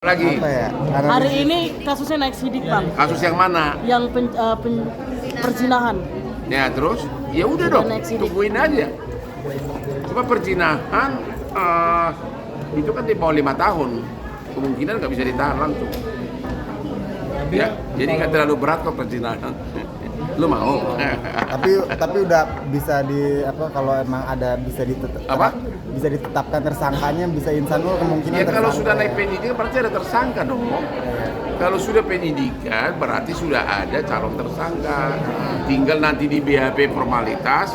Lagi. Apa ya? Hari ini kasusnya naik sidik, Bang. Kasus yang mana? Yang perzinahan. Ya terus, ya udah dong, Naik sidik. tungguin aja. Cuma perzinahan itu kan di bawah 5 tahun, kemungkinan nggak bisa ditahan langsung. Ya, jadi nggak terlalu berat kok perzinahan. Lu mau? tapi udah bisa kalau emang ada bisa bisa ditetapkan tersangkanya, bisa Insanul kemungkinan Ya kalau tersangka. sudah naik penyidikan berarti ada tersangka dong. Kalau sudah penyidikan berarti sudah ada calon tersangka. Tinggal nanti di BAP formalitas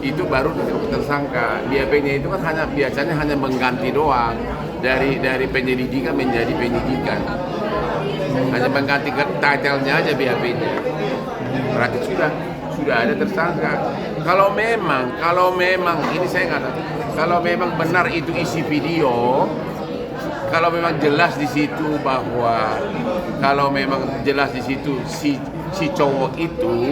itu baru tersangka. BAP-nya itu kan biasanya hanya mengganti doang dari penyelidikan menjadi penyidikan. Hanya mengganti title-nya aja BAP-nya. Berarti sudah ada tersangka. Kalau memang ini saya nggak tahu. Kalau memang benar itu isi video, kalau memang jelas di situ bahwa si cowok itu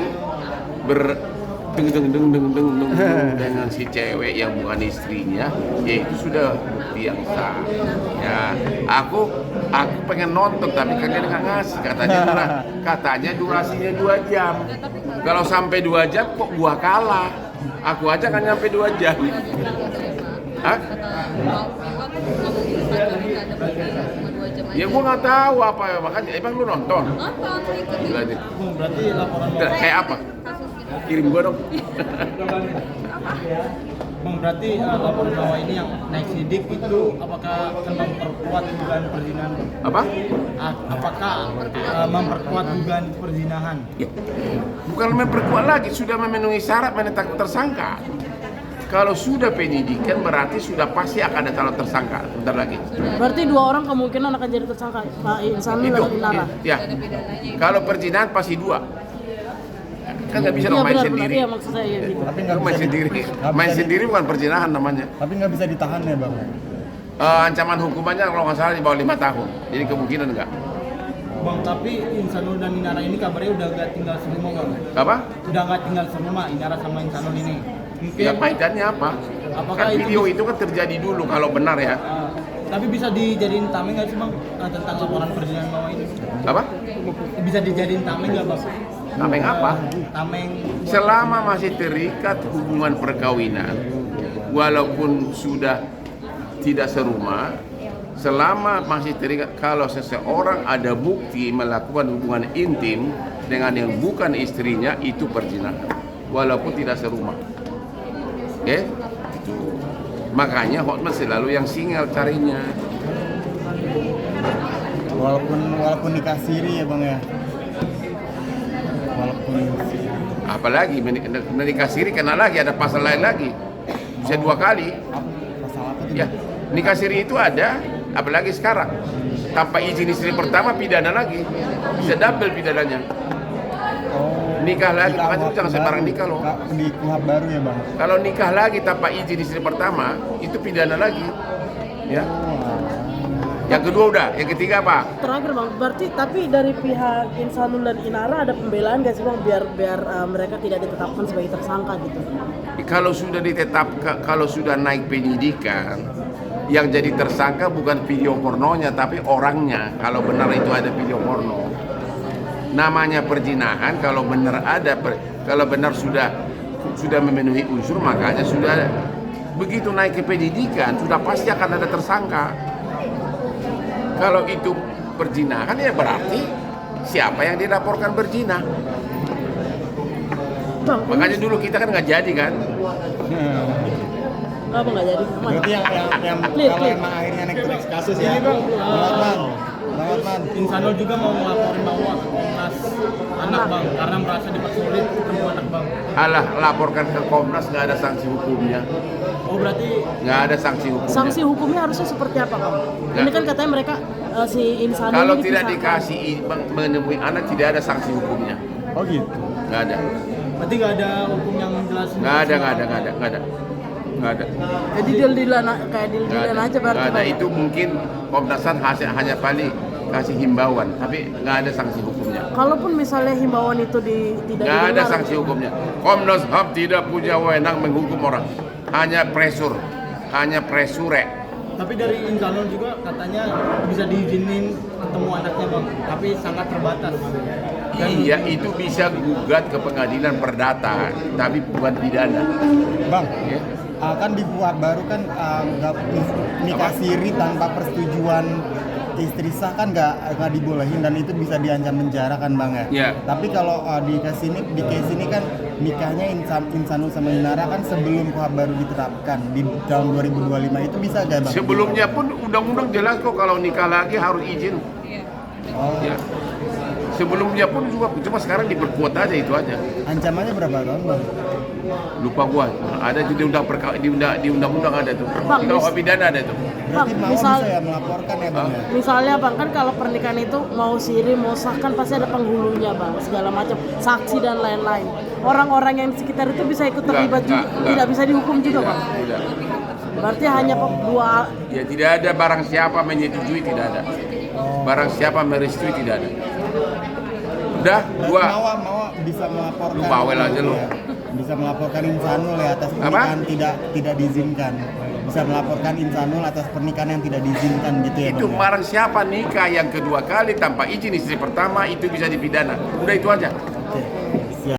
dengan si cewek yang bukan istrinya, ya itu sudah bukti yang sah. Ya, aku pengen nonton tapi kagak ngasih katanya durasinya 2 jam. Kalau sampai 2 jam kok gua kalah. Aku aja kan nyampe 2 jam. Hah? Ya gua nggak tahu apa ya, makanya emang lu nonton? Berarti laporan kayak apa? Kirim gua dong. Bang, berarti laporan bawah ini yang naik sidik itu apakah akan memperkuat dugaan perzinahan? Apa? Apakah memperkuat dugaan perzinahan? Ya. Bukan memperkuat lagi, sudah memenuhi syarat menetapkan tersangka. Kalau sudah penyidikan berarti sudah pasti akan ada calon tersangka. Bentar lagi. Berarti 2 orang kemungkinan akan jadi tersangka, Pak Insanul Itu. dan Inara. Ya. Kalau perzinahan pasti 2. Kan nggak bisa Iya, dong main benar, sendiri. Iya, maksud saya gitu. Tapi Lu main sendiri. Main sendiri bukan perzinahan namanya. Tapi nggak bisa ditahan ya, Bang. Ancaman hukumannya kalau nggak salah di bawah 5 tahun. Jadi kemungkinan enggak. Bang, tapi Insanul dan Inara ini kabarnya udah nggak tinggal serumah, Bang. Apa? Udah nggak tinggal serumah, Inara sama Insanul ini. Mungkin Ya kaitannya apa? Apakah Kan itu video itu kan terjadi dulu kalau benar ya. tapi bisa dijadiin tameng nggak sih, Bang, tentang laporan perzinahan bawah ini? Apa? Bisa dijadiin tameng nggak, Bang? Tameng apa? Tameng Selama masih terikat hubungan perkawinan, walaupun sudah tidak serumah, selama masih terikat, kalau seseorang ada bukti melakukan hubungan intim dengan yang bukan istrinya, itu perzinahan, walaupun tidak serumah. Oke? Itu. Makanya Hotman selalu yang single carinya. Walaupun nikah siri ya, Bang ya. Walaupun Apalagi menikah siri kena lagi, ada pasal lain lagi. Bisa 2 kali. pasal apa tuh? Ya, nikah siri itu ada, apalagi sekarang. Tanpa izin istri pertama pidana lagi. Bisa double pidananya. Nikah lagi, makanya jangan sembarang nikah loh. Di KUHP baru ya, Bang. Kalau nikah lagi tanpa izin istri pertama, itu pidana lagi. Ya. Yang kedua udah, yang ketiga apa? Terakhir, Bang, berarti tapi dari pihak Insanul dan Inara ada pembelaan nggak sih, Bang, biar mereka tidak ditetapkan sebagai tersangka gitu? Kalau sudah ditetapkan, kalau sudah naik penyidikan, yang jadi tersangka bukan video pornonya tapi orangnya. Kalau benar itu ada video porno, namanya perzinahan. Kalau benar kalau benar sudah memenuhi unsur, makanya sudah begitu naik ke penyidikan sudah pasti akan ada tersangka. Kalau itu perzinahan ya berarti siapa yang dilaporkan berzina. Bang, Makanya dulu kita kan nggak jadi kan. apa nggak jadi? Aman. Berarti yang Clear, kalau clear. emang akhirnya next kasus ya. Bang. Insanul juga mau melaporin bawah ke Komnas Anak, Bang, karena merasa dipersulit ketemu anak, Bang. Alah, laporkan ke Komnas, nggak ada sanksi hukumnya. Oh, berarti Nggak ada sanksi hukumnya. Sanksi hukumnya harusnya seperti apa, Bang? Ya. Ini kan katanya mereka si Insanul Kalau ini tidak dipisahkan. dikasih menemui anak, tidak ada sanksi hukumnya. Oh gitu. Nggak ada. berarti nggak ada hukum yang menjelaskan. Nggak ada. Jadi deal-dealan kayak Nggak deal-dealan ada. aja berarti. Nggak ada. Bang. Itu mungkin Komnas HAM hanya paling kasih himbauan, tapi nggak ada sanksi hukumnya. Kalaupun misalnya himbauan itu tidak Nggak ada didengar, sanksi hukumnya. Komnas HAM tidak punya wewenang menghukum orang. Hanya presure. Tapi dari Insanul juga katanya bisa diizinin ketemu anaknya bang, tapi sangat terbatas. Iya, itu bisa gugat ke pengadilan perdata, tapi bukan pidana. Bang, Ya. kan di Kuhap baru kan nggak nikah siri tanpa persetujuan istri sah kan nggak dibolehin dan itu bisa diancam penjara kan bang ya. Iya. Tapi kalau di case ini kan nikahnya Insanul sama Inara kan sebelum Kuhap baru diterapkan di tahun 2025 itu bisa gak bang? Sebelumnya pun undang-undang jelas kok kalau nikah lagi harus izin. Oh, Ya. Sebelumnya pun juga, cuma sekarang diperkuat aja itu aja. ancamannya berapa tahun bang? Lupa gua, ada di undang-undang ada tuh. Bang, Di KUH pidana ada tuh. Berarti Bang, mau misal- bisa ya melaporkan ya bang ya? Misalnya bang, kan kalau pernikahan itu mau siri mau sah kan pasti ada penghulunya bang, segala macam saksi dan lain-lain. Orang-orang yang di sekitar itu bisa ikut terlibat juga, Enggak. tidak bisa dihukum juga bang. Tidak. Berarti hanya dua. Ya tidak ada barang siapa menyetujui, tidak ada. Barang siapa merestui, tidak ada. Udah, Berarti gua Mawa bisa melaporkan. Lu bawel aja lu. Ya. Bisa melaporkan Insanul ya atas Apa? pernikahan tidak diizinkan. Bisa melaporkan Insanul atas pernikahan yang tidak diizinkan gitu ya itu bang. barang siapa nikah yang kedua kali tanpa izin istri pertama itu bisa dipidana. Udah itu aja.